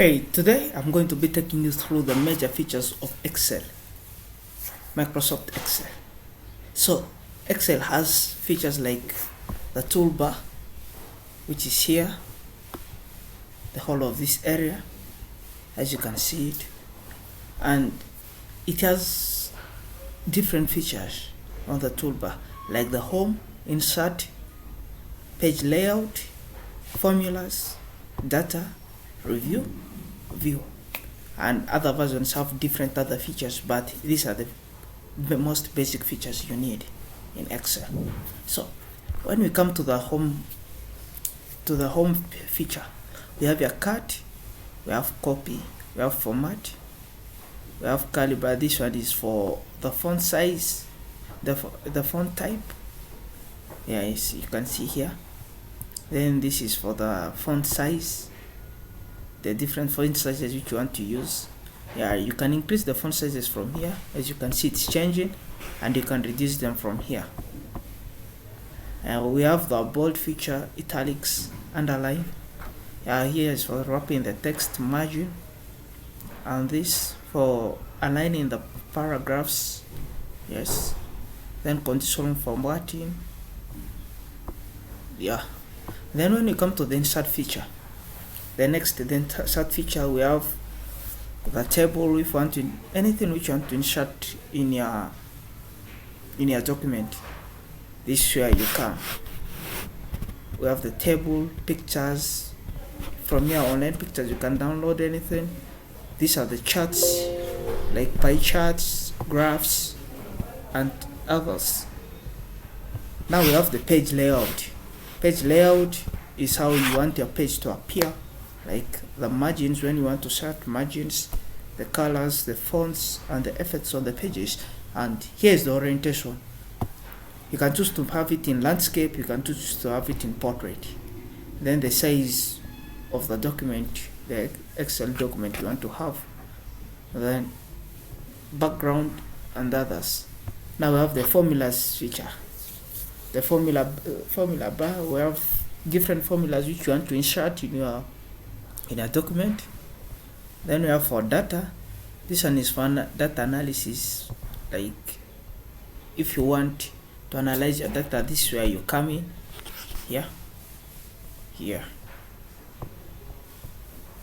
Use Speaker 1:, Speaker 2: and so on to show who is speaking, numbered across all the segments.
Speaker 1: Hey, today I'm going to be taking you through the major features of Excel, Microsoft Excel. So, Excel has features like the toolbar, which is here, the whole of this area, as you can see it, and it has different features on the toolbar, like the home, insert, page layout, formulas, data, review, view, and other versions have different other features, but these are the most basic features you need in Excel. So when we come to the home feature, we have your cut, we have copy, we have format, we have caliber. This one is for the font size, the font type. Yes, you can see here. Then this is for the font size, the different font sizes which you want to use. You can increase the font sizes from here. As you can see, it's changing, and you can reduce them from here. We have the bold feature, italics, underline. Here is for wrapping the text margin, and this for aligning the paragraphs. Yes. Then conditional formatting. Then when you come to the insert feature, the insert feature, we have the table. If you want to, anything which you want to insert in your document, this is where you come. We have the table, pictures. From your online pictures, you can download anything. These are the charts, like pie charts, graphs, and others. Now we have the page layout. Page layout is how you want your page to appear, like the margins, when you want to set margins, the colors, the fonts, and the effects on the pages. And here's the orientation. You can choose to have it in landscape, you can choose to have it in portrait. Then the size of the document, the Excel document you want to have. Then background and others. Now we have the formulas feature. The formula bar, we have different formulas which you want to insert in your document. Then we have for data. This one is for data analysis. Like if you want to analyze your data, this is where you come in. Here.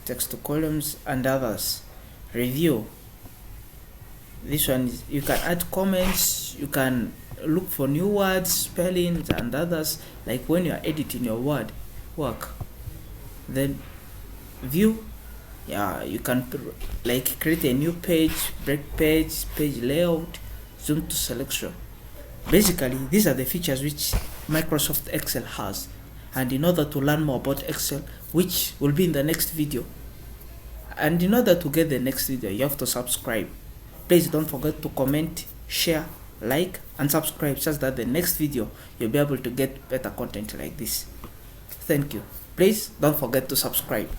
Speaker 1: Text to columns and others. Review. This one is, you can add comments, you can look for new words, spellings, and others, like when you are editing your work. Then view, you can like create a new page, break page, page layout, zoom to selection. Basically, these are the features which Microsoft Excel has. And in order to learn more about Excel, which will be in the next video, and in order to get the next video, you have to subscribe. Please don't forget to comment, share, like, and subscribe, such that the next video you'll be able to get better content like this. Thank you. Please don't forget to subscribe.